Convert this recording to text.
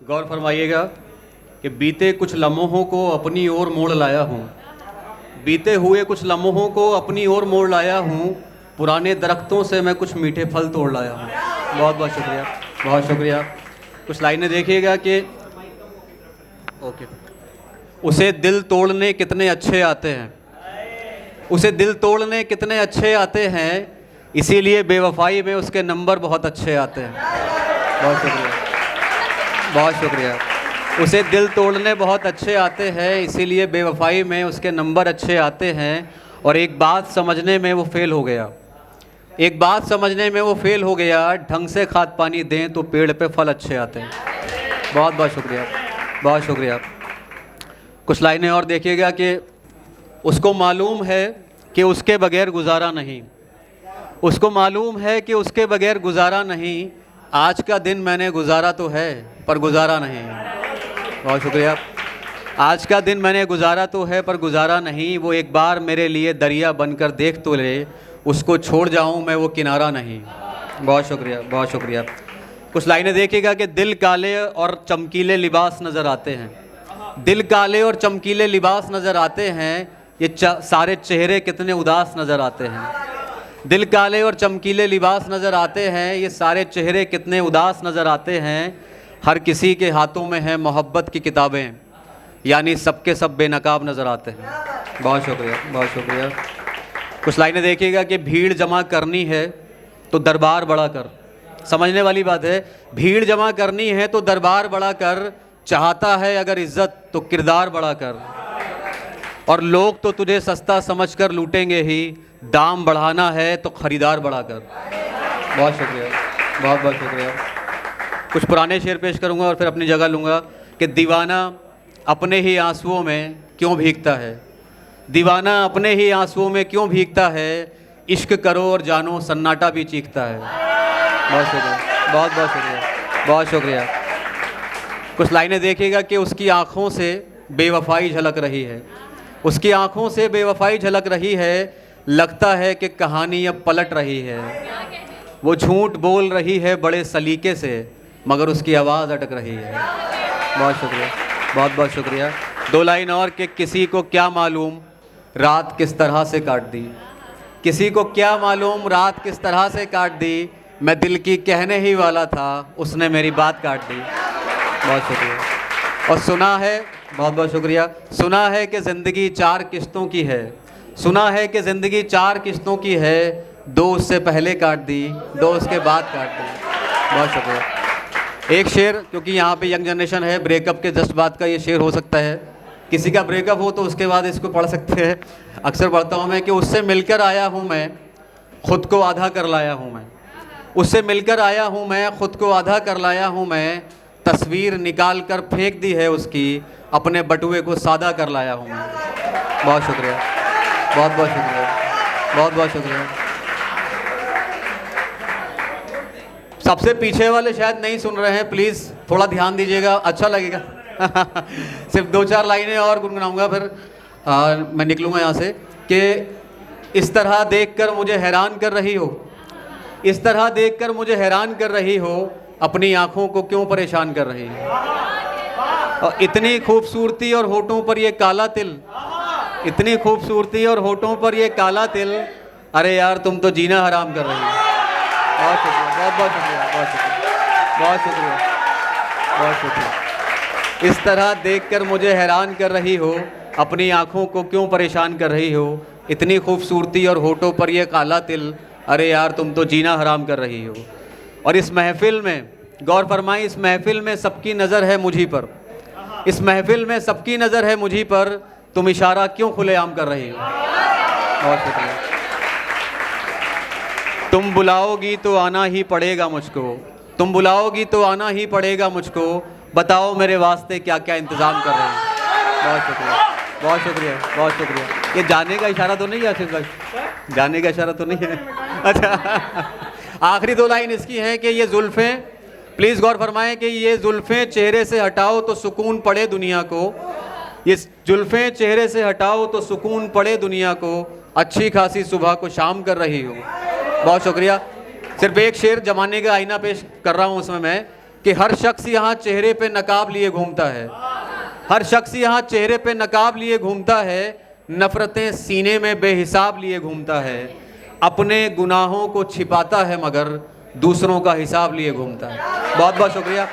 गौर फरमाइएगा कि बीते कुछ लम्हों को अपनी ओर मोड़ लाया हूँ। बीते हुए कुछ लम्हों को अपनी ओर मोड़ लाया हूँ। पुराने दरख्तों से मैं कुछ मीठे फल तोड़ लाया हूँ। बहुत बहुत शुक्रिया, बहुत शुक्रिया। कुछ लाइनें देखिएगा कि ओके। उसे दिल तोड़ने कितने अच्छे आते हैं, उसे दिल तोड़ने कितने अच्छे आते हैं, इसीलिए बेवफाई में उसके नंबर बहुत अच्छे आते हैं। बहुत शुक्रिया, बहुत शुक्रिया। उसे दिल तोड़ने बहुत अच्छे आते हैं, इसीलिए बेवफाई में उसके नंबर अच्छे आते हैं। और एक बात समझने में वो फेल हो गया, एक बात समझने में वो फेल हो गया, ढंग से खाद पानी दें तो पेड़ पे फल अच्छे आते हैं। बहुत बहुत शुक्रिया, बहुत शुक्रिया। कुछ लाइनें और देखिएगा कि उसको मालूम है कि उसके बगैर गुजारा नहीं, उसको मालूम है कि उसके बगैर गुजारा नहीं। आज का दिन मैंने गुजारा तो है पर गुजारा नहीं। बहुत शुक्रिया। आज का दिन मैंने गुजारा तो है पर गुजारा नहीं। वो एक बार मेरे लिए दरिया बनकर देख तो ले, उसको छोड़ जाऊं मैं वो किनारा नहीं। बहुत शुक्रिया, बहुत शुक्रिया। कुछ लाइनें देखिएगा कि दिल काले और चमकीले लिबास नज़र आते हैं, दिल काले और चमकीले लिबास नज़र आते हैं, ये सारे चेहरे कितने उदास नज़र आते हैं। दिल काले और चमकीले लिबास नज़र आते हैं, ये सारे चेहरे कितने उदास नज़र आते हैं। हर किसी के हाथों में है मोहब्बत की किताबें, यानी सबके सब बेनकाब नज़र आते हैं। बहुत शुक्रिया, बहुत शुक्रिया। कुछ लाइनें देखिएगा कि भीड़ जमा करनी है तो दरबार बड़ा कर। समझने वाली बात है, भीड़ जमा करनी है तो दरबार बड़ा कर। चाहता है अगर इज्जत तो किरदार बड़ा कर। और लोग तो तुझे सस्ता समझकर लूटेंगे ही, दाम बढ़ाना है तो ख़रीदार बढ़ा कर। बहुत शुक्रिया, बहुत बहुत शुक्रिया। कुछ पुराने शेर पेश करूंगा और फिर अपनी जगह लूँगा कि दीवाना अपने ही आंसुओं में क्यों भीगता है, दीवाना अपने ही आंसुओं में क्यों भीगता है, इश्क करो और जानो सन्नाटा भी चीखता है। बहुत शुक्रिया, बहुत बहुत शुक्रिया, बहुत शुक्रिया। कुछ लाइनें देखिएगा कि उसकी आँखों से बेवफाई झलक रही है, उसकी आँखों से बेवफाई झलक रही है। लगता है कि कहानी अब पलट रही है। वो झूठ बोल रही है बड़े सलीके से, मगर उसकी आवाज़ अटक रही है। बहुत शुक्रिया, बहुत बहुत शुक्रिया। दो लाइन और कि किसी को क्या मालूम रात किस तरह से काट दी, किसी को क्या मालूम रात किस तरह से काट दी। मैं दिल की कहने ही वाला था, उसने मेरी बात काट दी। बहुत शुक्रिया। और सुना है, बहुत बहुत शुक्रिया। सुना है कि ज़िंदगी 4 किश्तों की है, सुना है कि ज़िंदगी 4 किश्तों की है। 2 उससे पहले काट दी, 2 उसके बाद काट दी। बहुत शुक्रिया। एक शेर, क्योंकि यहाँ पे यंग जनरेशन है, ब्रेकअप के जस्ट बाद का ये शेर हो सकता है। किसी का ब्रेकअप हो तो उसके बाद इसको पढ़ सकते हैं। अक्सर पढ़ता हूँ मैं कि उससे मिलकर आया हूँ मैं, ख़ुद को आधा कर लाया हूँ मैं। उससे मिलकर आया हूँ मैं, ख़ुद को आधा कर लाया हूँ मैं। तस्वीर निकाल कर फेंक दी है उसकी, अपने बटुए को सादा कर लाया हूँ मैं। बहुत शुक्रिया, बहुत बहुत शुक्रिया, बहुत बहुत शुक्रिया। सबसे पीछे वाले शायद नहीं सुन रहे हैं, प्लीज़ थोड़ा ध्यान दीजिएगा, अच्छा लगेगा। सिर्फ 2-4 लाइनें और गुनगुनाऊंगा फिर मैं निकलूँगा यहाँ से। कि इस तरह देखकर मुझे हैरान कर रही हो, इस तरह देखकर मुझे हैरान कर रही हो, अपनी आँखों को क्यों परेशान कर रही हो। और इतनी खूबसूरती और होठों पर ये काला तिल, इतनी खूबसूरती और होठों पर ये काला तिल, अरे यार तुम तो जीना हराम कर रही हो। बहुत शुक्रिया, बहुत बहुत शुक्रिया, बहुत शुक्रिया, बहुत शुक्रिया, बहुत शुक्रिया। इस तरह देखकर मुझे हैरान कर रही हो, अपनी आँखों को क्यों परेशान कर रही हो। इतनी खूबसूरती और होठों पर ये काला तिल, अरे यार तुम तो जीना हराम कर रही हो। और इस महफिल में गौर फरमाई, इस महफिल में सबकी नज़र है मुझी पर, इस महफिल में सबकी नज़र है मुझी पर, तुम इशारा क्यों खुलेआम कर रही हो। बहुत शुक्रिया। तुम बुलाओगी तो आना ही पड़ेगा मुझको, तुम बुलाओगी तो आना ही पड़ेगा मुझको। बताओ मेरे वास्ते क्या क्या इंतज़ाम कर रहे हैं। बहुत शुक्रिया, बहुत शुक्रिया, बहुत शुक्रिया। ये जाने का इशारा तो नहीं है आशीष भाई, जाने का इशारा तो नहीं है। अच्छा, आखिरी 2 लाइन इसकी है कि ये जुल्फ़ें, प्लीज़ गौर फरमाएं कि ये जुल्फ़ें चेहरे से हटाओ तो सुकून पड़े दुनिया को, ये जुल्फ़ें चेहरे से हटाओ तो सुकून पड़े दुनिया को। अच्छी खासी सुबह को शाम कर रही हो। बहुत शुक्रिया। सिर्फ एक शेर, ज़माने का आईना पेश कर रहा हूँ उसमें मैं, कि हर शख्स यहाँ चेहरे पे नकाब लिए घूमता है, हर शख्स यहाँ चेहरे पे नकाब लिए घूमता है, नफ़रतें सीने में बेहिसाब लिए घूमता है, अपने गुनाहों को छिपाता है मगर दूसरों का हिसाब लिए घूमता है। बहुत बहुत शुक्रिया।